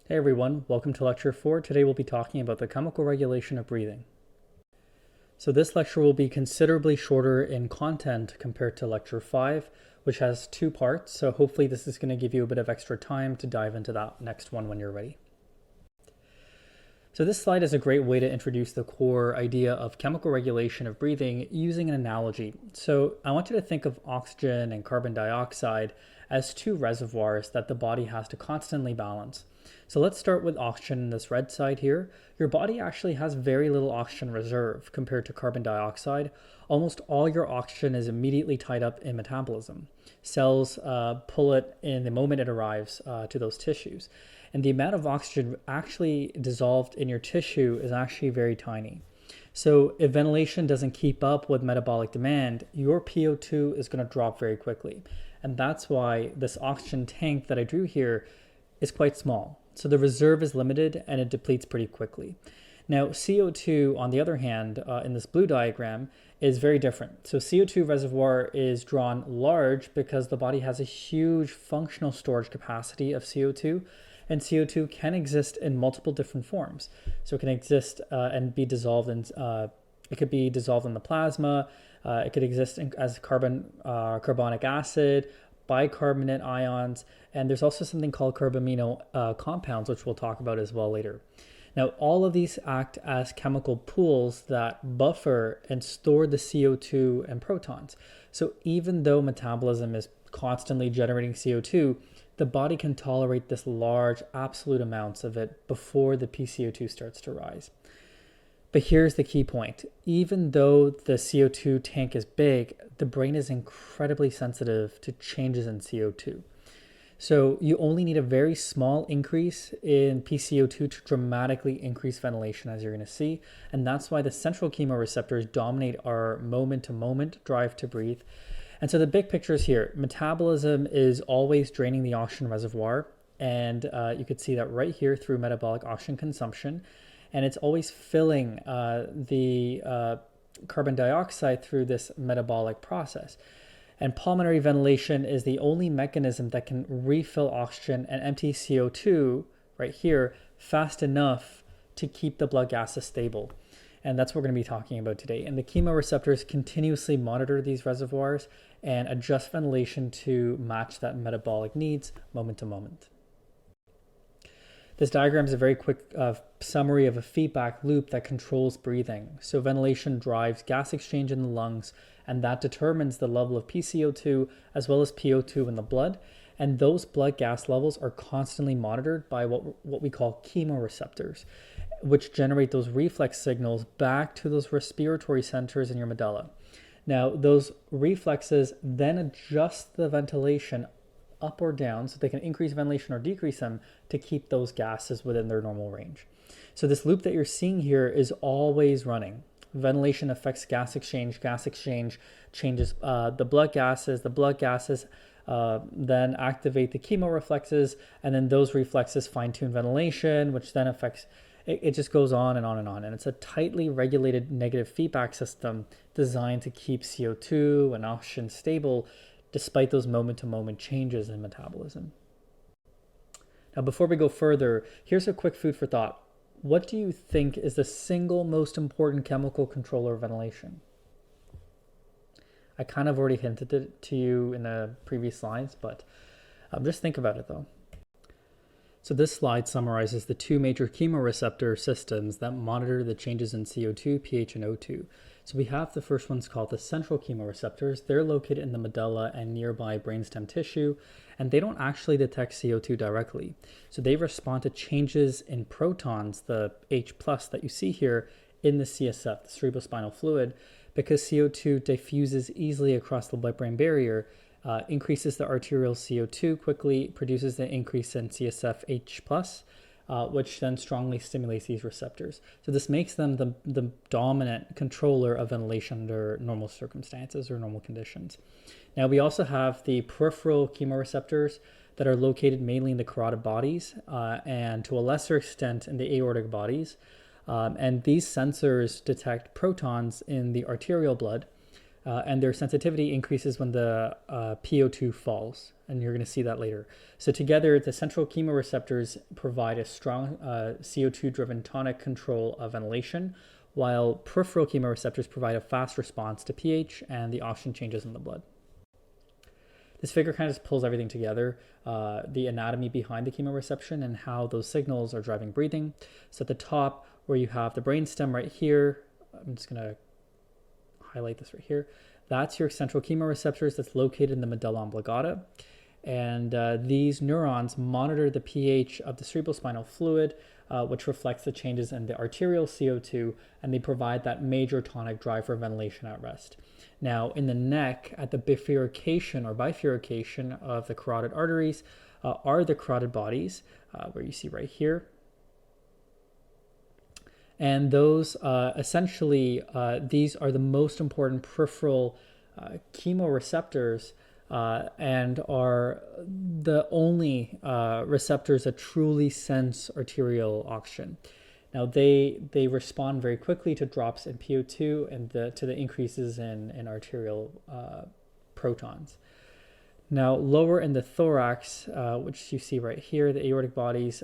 Hey everyone, welcome to lecture 4. Today we'll be talking about the chemical regulation of breathing. So this lecture will be considerably shorter in content compared to lecture 5, which has 2 parts. So hopefully this is going to give you a bit of extra time to dive into that next one when you're ready. So this slide is a great way to introduce the core idea of chemical regulation of breathing using an analogy. So I want you to think of oxygen and carbon dioxide as 2 reservoirs that the body has to constantly balance. So let's start with oxygen in this red side here. Your body actually has very little oxygen reserve compared to carbon dioxide. Almost all your oxygen is immediately tied up in metabolism. Cells pull it in the moment it arrives to those tissues. And the amount of oxygen actually dissolved in your tissue is actually very tiny. So if ventilation doesn't keep up with metabolic demand, your PO2 is going to drop very quickly. And that's why this oxygen tank that I drew here is quite small. So the reserve is limited and it depletes pretty quickly. Now, CO2, on the other hand, in this blue diagram, is very different. So CO2 reservoir is drawn large because the body has a huge functional storage capacity of CO2, and CO2 can exist in multiple different forms. So it can exist and be dissolved in, it could be dissolved in the plasma, it could exist as carbonic acid, bicarbonate ions, and there's also something called carbamino compounds, which we'll talk about as well later. Now, all of these act as chemical pools that buffer and store the CO2 and protons. So even though metabolism is constantly generating CO2, the body can tolerate this large absolute amounts of it before the PCO2 starts to rise. But here's the key point. Even though the CO2 tank is big, the brain is incredibly sensitive to changes in CO2. So you only need a very small increase in PCO2 to dramatically increase ventilation, as you're going to see. And that's why the central chemoreceptors dominate our moment-to-moment drive to breathe. And so the big picture is here. Metabolism is always draining the oxygen reservoir. And you could see that right here through metabolic oxygen consumption. And it's always filling the carbon dioxide through this metabolic process. And pulmonary ventilation is the only mechanism that can refill oxygen and empty CO2 right here fast enough to keep the blood gases stable. And that's what we're going to be talking about today. And the chemoreceptors continuously monitor these reservoirs and adjust ventilation to match that metabolic needs moment to moment. This diagram is a very quick summary of a feedback loop that controls breathing. So ventilation drives gas exchange in the lungs, and that determines the level of PCO2 as well as PO2 in the blood. And those blood gas levels are constantly monitored by what we call chemoreceptors, which generate those reflex signals back to those respiratory centers in your medulla. Now, those reflexes then adjust the ventilation up or down so they can increase ventilation or decrease them to keep those gases within their normal range. So this loop that you're seeing here is always running. Ventilation affects gas exchange changes the blood gases then activate the chemoreflexes, and then those reflexes fine-tune ventilation, which then affects it just goes on and on and on. And it's a tightly regulated negative feedback system designed to keep CO2 and oxygen stable despite those moment-to-moment changes in metabolism. Now, before we go further, here's a quick food for thought. What do you think is the single most important chemical controller of ventilation? I kind of already hinted it to you in the previous slides, but just think about it though. So this slide summarizes the 2 major chemoreceptor systems that monitor the changes in CO2, pH, and O2. So we have the first ones called the central chemoreceptors. They're located in the medulla and nearby brainstem tissue, and they don't actually detect CO2 directly. So they respond to changes in protons, the H+ that you see here in the CSF, the cerebrospinal fluid, because CO2 diffuses easily across the blood-brain barrier, increases the arterial CO2 quickly, produces the increase in CSF H+, which then strongly stimulates these receptors. So this makes them the dominant controller of ventilation under normal circumstances or normal conditions. Now we also have the peripheral chemoreceptors that are located mainly in the carotid bodies and to a lesser extent in the aortic bodies. And these sensors detect protons in the arterial blood and their sensitivity increases when the PO2 falls, and you're going to see that later. So together, the central chemoreceptors provide a strong CO2-driven tonic control of ventilation, while peripheral chemoreceptors provide a fast response to pH and the oxygen changes in the blood. This figure kind of just pulls everything together, the anatomy behind the chemoreception and how those signals are driving breathing. So at the top, where you have the brainstem right here, I'm just going to highlight this right here. That's your central chemoreceptors that's located in the medulla oblongata. And these neurons monitor the pH of the cerebrospinal fluid, which reflects the changes in the arterial CO2, and they provide that major tonic drive for ventilation at rest. Now, in the neck, at the bifurcation or bifurcation of the carotid arteries, are the carotid bodies, where you see right here. And those essentially, these are the most important peripheral chemoreceptors and are the only receptors that truly sense arterial oxygen. Now they respond very quickly to drops in PO2 and to the increases in arterial protons. Now lower in the thorax, which you see right here, the aortic bodies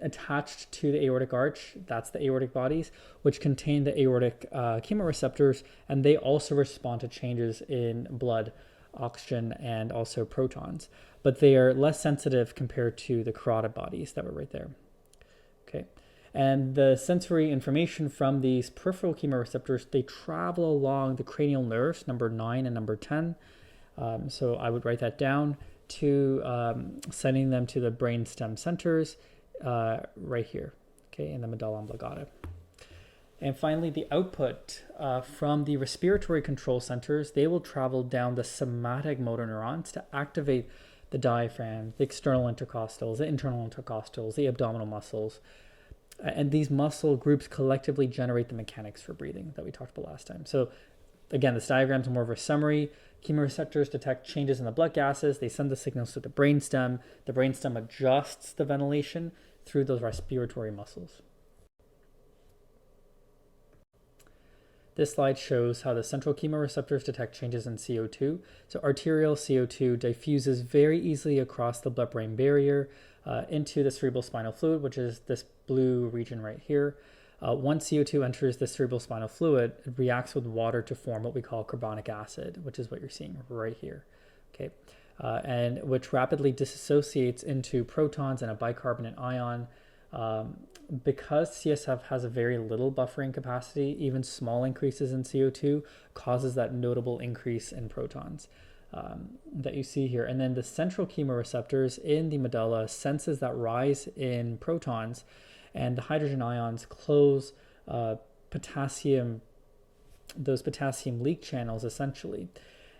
attached to the aortic arch, that's the aortic bodies, which contain the aortic chemoreceptors, and they also respond to changes in blood oxygen and also protons, but they are less sensitive compared to the carotid bodies that were right there. Okay. And the sensory information from these peripheral chemoreceptors, they travel along the cranial nerves, number 9 and number 10. So I would write that down to sending them to the brainstem centers right here, okay, in the medulla oblongata. And finally, the output from the respiratory control centers, they will travel down the somatic motor neurons to activate the diaphragm, the external intercostals, the internal intercostals, the abdominal muscles. And these muscle groups collectively generate the mechanics for breathing that we talked about last time. So again, this diagram is more of a summary. Chemoreceptors detect changes in the blood gases. They send the signals to the brainstem. The brainstem adjusts the ventilation through those respiratory muscles. This slide shows how the central chemoreceptors detect changes in CO2. So arterial CO2 diffuses very easily across the blood-brain barrier into the cerebrospinal fluid, which is this blue region right here. Once CO2 enters the cerebrospinal fluid, it reacts with water to form what we call carbonic acid, which is what you're seeing right here. Okay, and which rapidly dissociates into protons and a bicarbonate ion. Because CSF has a very little buffering capacity, even small increases in CO2 causes that notable increase in protons that you see here. And then the central chemoreceptors in the medulla senses that rise in protons, and the hydrogen ions close potassium, those potassium leak channels essentially.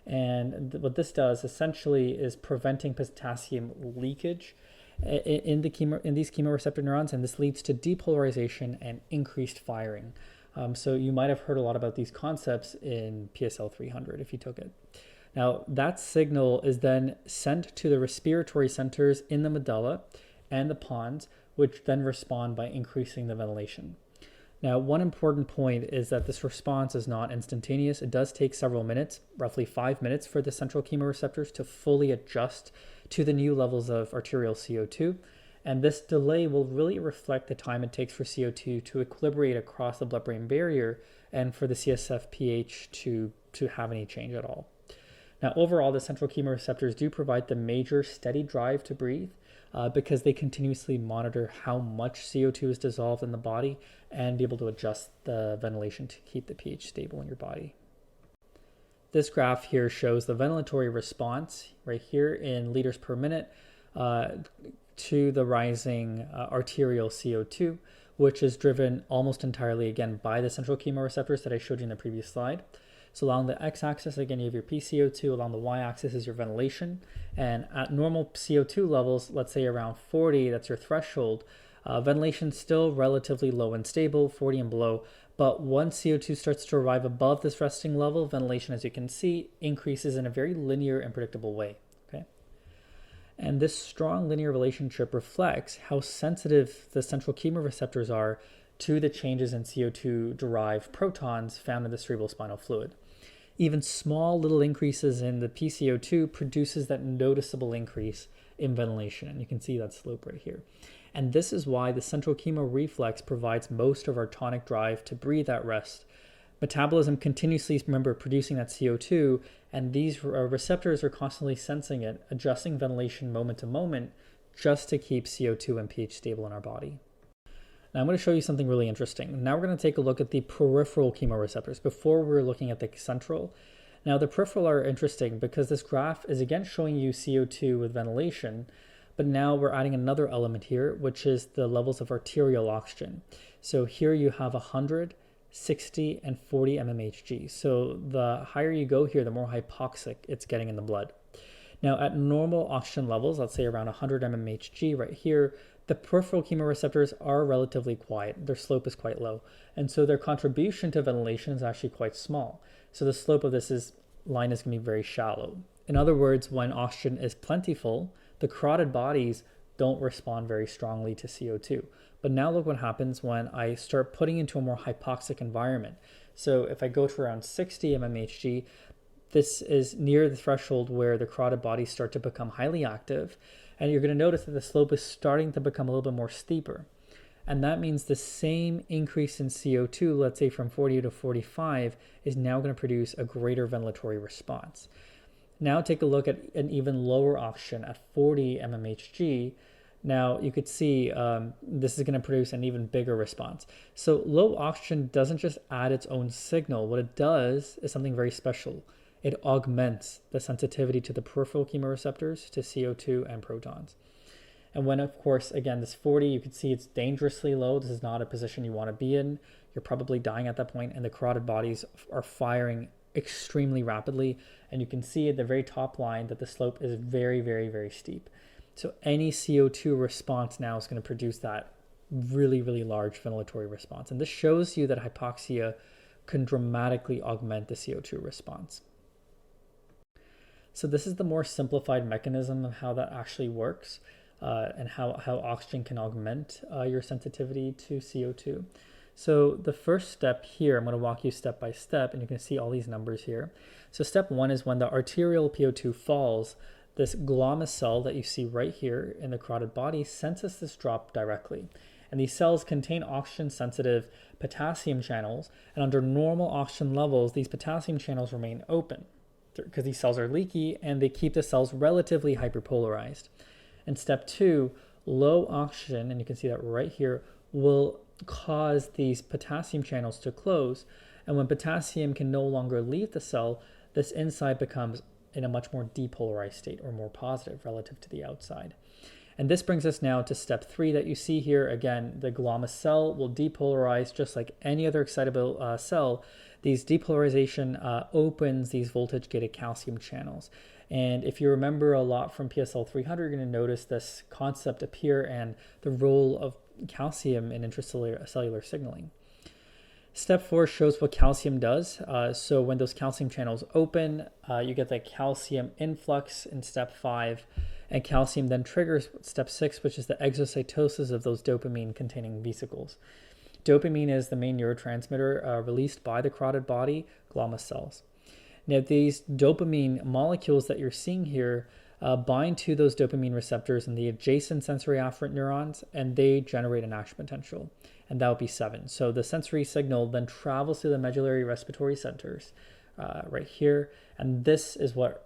And what this does essentially is preventing potassium leakage in these chemoreceptor neurons, and this leads to depolarization and increased firing. So you might have heard a lot about these concepts in PSL 300 if you took it. Now that signal is then sent to the respiratory centers in the medulla and the pons, which then respond by increasing the ventilation. Now, one important point is that this response is not instantaneous. It does take several minutes, roughly 5 minutes, for the central chemoreceptors to fully adjust to the new levels of arterial CO2. And this delay will really reflect the time it takes for CO2 to equilibrate across the blood-brain barrier and for the CSF pH to have any change at all. Now, overall, the central chemoreceptors do provide the major steady drive to breathe because they continuously monitor how much CO2 is dissolved in the body and be able to adjust the ventilation to keep the pH stable in your body. This graph here shows the ventilatory response right here in liters per minute to the rising arterial CO2, which is driven almost entirely, again, by the central chemoreceptors that I showed you in the previous slide. So along the x-axis, again, you have your PCO2. Along the y-axis is your ventilation. And at normal CO2 levels, let's say around 40, that's your threshold, ventilation's still relatively low and stable, 40 and below. But once CO2 starts to arrive above this resting level, ventilation, as you can see, increases in a very linear and predictable way. Okay? And this strong linear relationship reflects how sensitive the central chemoreceptors are to the changes in CO2-derived protons found in the cerebrospinal fluid. Even small little increases in the PCO2 produces that noticeable increase in ventilation. And you can see that slope right here. And this is why the central chemoreflex provides most of our tonic drive to breathe at rest. Metabolism continuously, remember, producing that CO2, and these receptors are constantly sensing it, adjusting ventilation moment to moment just to keep CO2 and pH stable in our body. Now I'm going to show you something really interesting. Now we're going to take a look at the peripheral chemoreceptors before we're looking at the central. Now the peripheral are interesting because this graph is again showing you CO2 with ventilation, but now we're adding another element here, which is the levels of arterial oxygen. So here you have 100, 60, and 40 mmHg. So the higher you go here, the more hypoxic it's getting in the blood. Now at normal oxygen levels, let's say around 100 mmHg right here, the peripheral chemoreceptors are relatively quiet. Their slope is quite low. And so their contribution to ventilation is actually quite small. So the slope of this line is going to be very shallow. In other words, when oxygen is plentiful, the carotid bodies don't respond very strongly to CO2. But now look what happens when I start putting into a more hypoxic environment. So if I go to around 60 mmHg, this is near the threshold where the carotid bodies start to become highly active. And you're going to notice that the slope is starting to become a little bit more steeper. And that means the same increase in CO2, let's say from 40 to 45, is now going to produce a greater ventilatory response. Now take a look at an even lower oxygen at 40 mmHg. Now you could see this is going to produce an even bigger response. So low oxygen doesn't just add its own signal. What it does is something very special. It augments the sensitivity to the peripheral chemoreceptors, to CO2 and protons. And when, of course, again, this 40, you can see it's dangerously low. This is not a position you want to be in. You're probably dying at that point, and the carotid bodies are firing extremely rapidly. And you can see at the very top line that the slope is very, very, very steep. So any CO2 response now is going to produce that really, really large ventilatory response. And this shows you that hypoxia can dramatically augment the CO2 response. So this is the more simplified mechanism of how that actually works and how oxygen can augment your sensitivity to CO2. So the first step here, I'm going to walk you step by step, and you can see all these numbers here. So step one is when the arterial PO2 falls, this glomus cell that you see right here in the carotid body senses this drop directly. And these cells contain oxygen-sensitive potassium channels, and under normal oxygen levels, these potassium channels remain open because these cells are leaky and they keep the cells relatively hyperpolarized. And step two, low oxygen, and you can see that right here, will cause these potassium channels to close. And when potassium can no longer leave the cell, this inside becomes in a much more depolarized state, or more positive relative to the outside. And this brings us now to step three that you see here. Again, the glomus cell will depolarize just like any other excitable cell. These depolarization opens these voltage-gated calcium channels. And if you remember a lot from PSL 300, you're going to notice this concept appear and the role of calcium in intracellular signaling. Step four shows what calcium does. So when those calcium channels open, you get the calcium influx in step five, and calcium then triggers step six, which is the exocytosis of those dopamine-containing vesicles. Dopamine is the main neurotransmitter released by the carotid body glomus cells. Now, these dopamine molecules that you're seeing here bind to those dopamine receptors in the adjacent sensory afferent neurons, and they generate an action potential, and that would be 7. So the sensory signal then travels through the medullary respiratory centers right here, and this is what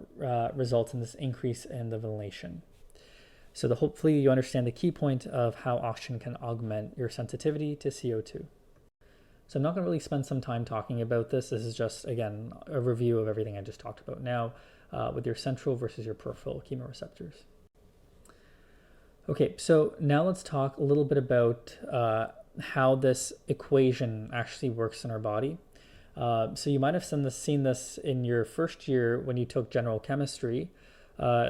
results in this increase in the ventilation. So hopefully you understand the key point of how oxygen can augment your sensitivity to CO2. So I'm not going to really spend some time talking about this. This is just, again, a review of everything I just talked about now with your central versus your peripheral chemoreceptors. Okay, so now let's talk a little bit about how this equation actually works in our body. So you might have seen this in your first year when you took general chemistry.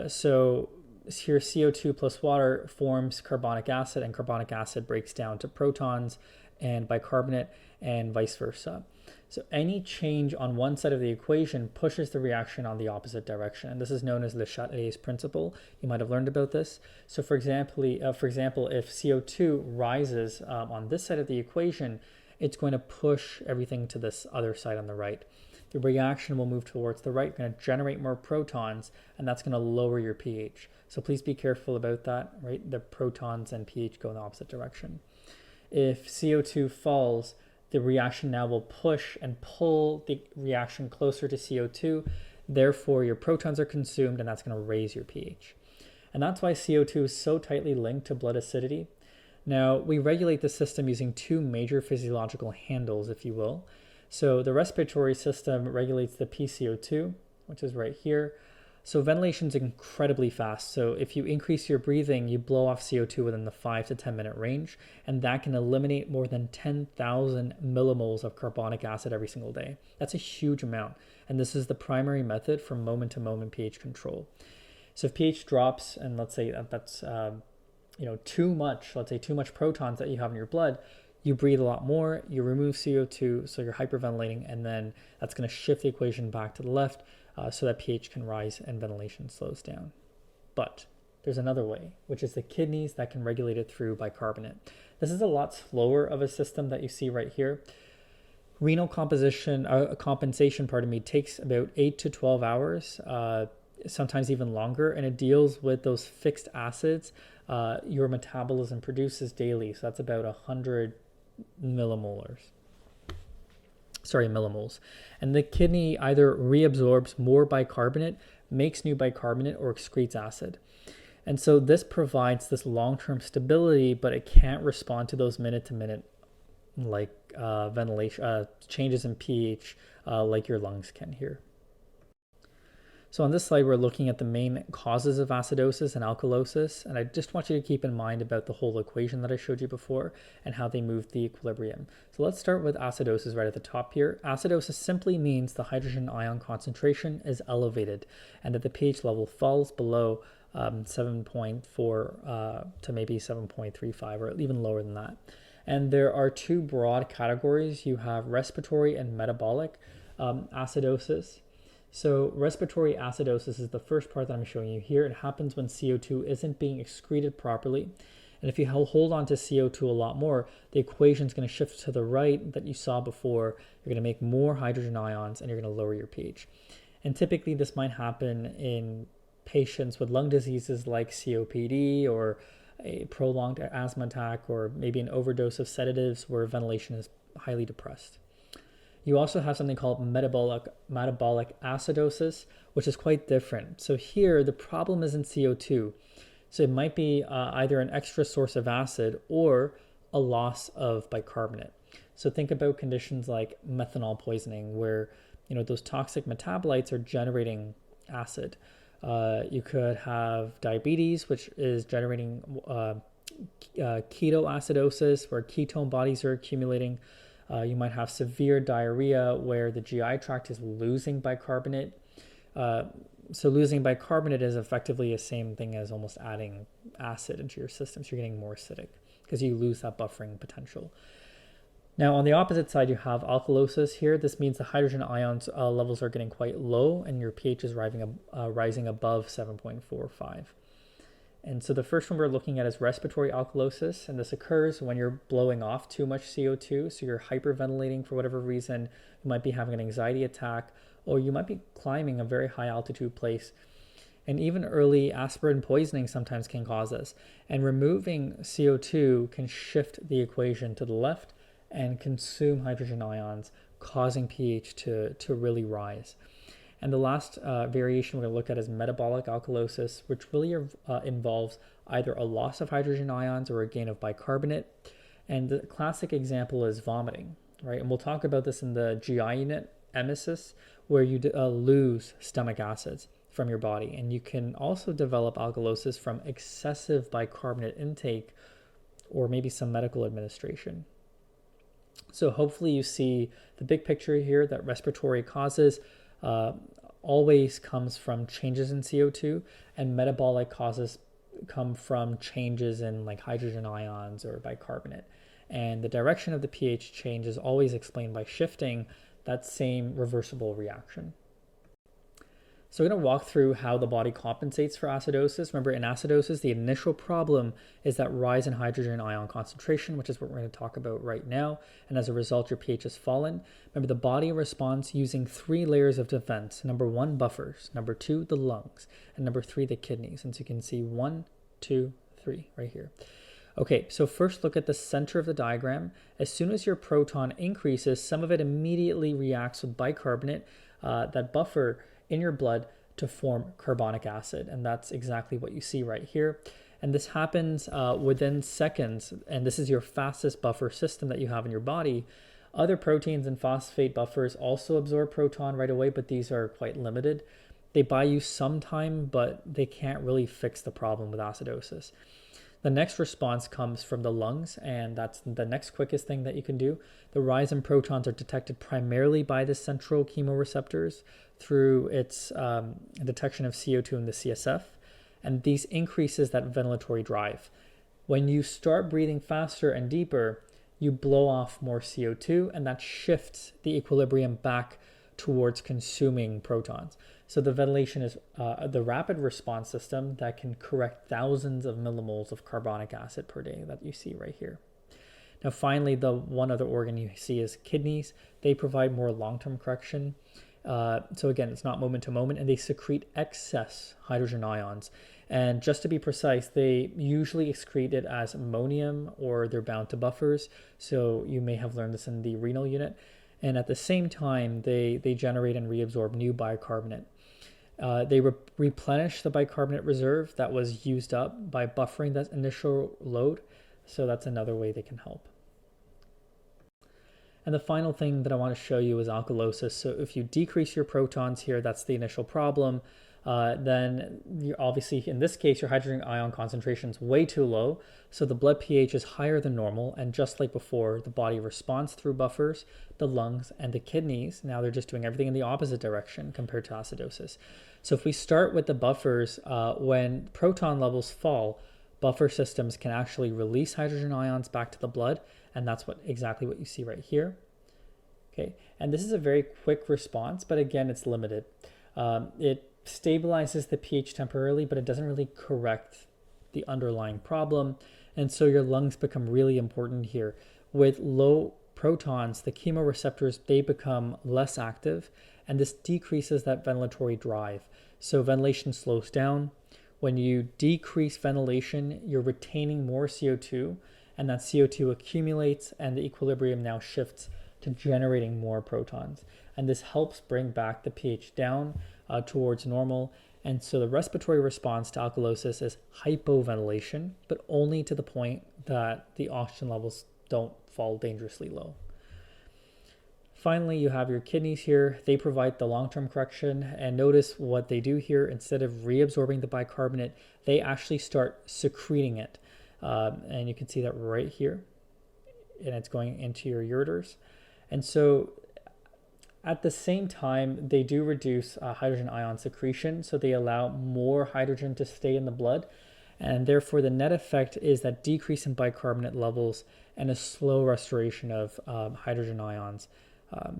So here CO2 plus water forms carbonic acid, and carbonic acid breaks down to protons and bicarbonate and vice versa. So any change on one side of the equation pushes the reaction on the opposite direction. And this is known as Le Chatelier's principle. You might have learned about this. So for example, if CO2 rises on this side of the equation, it's going to push everything to this other side on the right. the reaction will move towards the right, going to generate more protons, and that's going to lower your pH. So please be careful about that, right? The protons and pH go in the opposite direction. If CO2 falls, the reaction now will push and pull the reaction closer to CO2. Therefore, your protons are consumed, and that's going to raise your pH. And that's why CO2 is so tightly linked to blood acidity. Now, we regulate the system using two major physiological handles, if you will. So the respiratory system regulates the PCO2, which is right here. So ventilation is incredibly fast. So if you increase your breathing, you blow off CO2 within the 5 to 10 minute range, and that can eliminate more than 10,000 millimoles of carbonic acid every single day. That's a huge amount. And this is the primary method for moment to moment pH control. So if pH drops, and let's say that's too much, let's say too much protons that you have in your blood, you breathe a lot more, you remove CO2, so you're hyperventilating, and then that's going to shift the equation back to the left so that pH can rise and ventilation slows down. But there's another way, which is the kidneys that can regulate it through bicarbonate. This is a lot slower of a system that you see right here. Renal compensation, takes about 8 to 12 hours, sometimes even longer, and it deals with those fixed acids your metabolism produces daily. So that's about 100 millimoles. And the kidney either reabsorbs more bicarbonate, makes new bicarbonate, or excretes acid. And so this provides this long-term stability, but it can't respond to those minute-to-minute ventilation changes in pH like your lungs can here. So on this slide, we're looking at the main causes of acidosis and alkalosis, and I just want you to keep in mind about the whole equation that I showed you before and how they move the equilibrium. So let's start with acidosis right at the top here. Acidosis simply means the hydrogen ion concentration is elevated and that the pH level falls below 7.4 to maybe 7.35 or even lower than that. And there are two broad categories. You have respiratory and metabolic acidosis. So respiratory acidosis is the first part that I'm showing you here. It happens when CO2 isn't being excreted properly. And if you hold on to CO2 a lot more, the equation is going to shift to the right that you saw before. You're going to make more hydrogen ions and you're going to lower your pH. And typically this might happen in patients with lung diseases like COPD or a prolonged asthma attack or maybe an overdose of sedatives where ventilation is highly depressed. You also have something called metabolic acidosis, which is quite different. So here, the problem isn't CO2. So it might be either an extra source of acid or a loss of bicarbonate. So think about conditions like methanol poisoning, where those toxic metabolites are generating acid. You could have diabetes, which is generating ketoacidosis, where ketone bodies are accumulating. You might have severe diarrhea where the GI tract is losing bicarbonate. So losing bicarbonate is effectively the same thing as almost adding acid into your system. So you're getting more acidic because you lose that buffering potential. Now on the opposite side, you have alkalosis here. This means the hydrogen ions levels are getting quite low and your pH is rising above 7.45. And so the first one we're looking at is respiratory alkalosis, and this occurs when you're blowing off too much CO2, so you're hyperventilating for whatever reason. You might be having an anxiety attack, or you might be climbing a very high altitude place. And even early aspirin poisoning sometimes can cause this. And removing CO2 can shift the equation to the left and consume hydrogen ions, causing pH to really rise. And the last variation we're going to look at is metabolic alkalosis, which really involves either a loss of hydrogen ions or a gain of bicarbonate. And the classic example is vomiting, right? And we'll talk about this in the GI unit, emesis, where you lose stomach acids from your body. And you can also develop alkalosis from excessive bicarbonate intake or maybe some medical administration. So hopefully you see the big picture here that respiratory causes always comes from changes in CO2, and metabolic causes come from changes in like hydrogen ions or bicarbonate. And the direction of the pH change is always explained by shifting that same reversible reaction. So I'm going to walk through how the body compensates for acidosis. Remember, in acidosis, the initial problem is that rise in hydrogen ion concentration, which is what we're going to talk about right now. And as a result, your pH has fallen. Remember, the body responds using 3 layers of defense. Number 1, buffers. Number 2, the lungs. And number 3, the kidneys. And so you can see 1, 2, 3 right here. Okay, so first look at the center of the diagram. As soon as your proton increases, some of it immediately reacts with bicarbonate, that buffer in your blood, to form carbonic acid. And that's exactly what you see right here. And this happens within seconds. And this is your fastest buffer system that you have in your body. Other proteins and phosphate buffers also absorb proton right away, but these are quite limited. They buy you some time, but they can't really fix the problem with acidosis. The next response comes from the lungs, and that's the next quickest thing that you can do. The rise in protons are detected primarily by the central chemoreceptors through its detection of CO2 in the CSF, and these increases that ventilatory drive. When you start breathing faster and deeper, you blow off more CO2, and that shifts the equilibrium back towards consuming protons. So the ventilation is the rapid response system that can correct thousands of millimoles of carbonic acid per day that you see right here. Now finally, the one other organ you see is kidneys. They provide more long-term correction. So again, it's not moment to moment, and they secrete excess hydrogen ions. And just to be precise, they usually excrete it as ammonium, or they're bound to buffers. So you may have learned this in the renal unit. And at the same time, they generate and reabsorb new bicarbonate. They replenish the bicarbonate reserve that was used up by buffering that initial load. So that's another way they can help. And the final thing that I want to show you is alkalosis. So if you decrease your protons here, that's the initial problem. Then you obviously, in this case, your hydrogen ion concentration is way too low. So the blood pH is higher than normal. And just like before, the body responds through buffers, the lungs, and the kidneys. Now they're just doing everything in the opposite direction compared to acidosis. So if we start with the buffers, when proton levels fall, buffer systems can actually release hydrogen ions back to the blood. And that's exactly what you see right here. Okay, and this is a very quick response, but again, it's limited. It stabilizes the pH temporarily, but it doesn't really correct the underlying problem. And so your lungs become really important here. With low protons, the chemoreceptors, they become less active, and this decreases that ventilatory drive. So ventilation slows down. When you decrease ventilation, you're retaining more CO2, and that CO2 accumulates, and the equilibrium now shifts to generating more protons. And this helps bring back the pH down towards normal. And so the respiratory response to alkalosis is hypoventilation, but only to the point that the oxygen levels don't fall dangerously low. Finally, you have your kidneys here. They provide the long-term correction, and notice what they do here. Instead of reabsorbing the bicarbonate, they actually start secreting it. And you can see that right here, and it's going into your ureters. And so at the same time, they do reduce hydrogen ion secretion, so they allow more hydrogen to stay in the blood. And therefore, the net effect is that decrease in bicarbonate levels and a slow restoration of hydrogen ions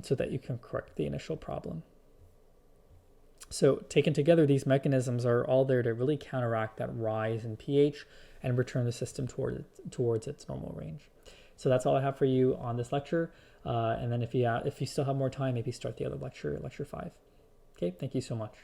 so that you can correct the initial problem. So taken together, these mechanisms are all there to really counteract that rise in pH and return the system towards its normal range. So that's all I have for you on this lecture. And then if you still have more time, maybe start the other lecture, lecture 5. Okay, thank you so much.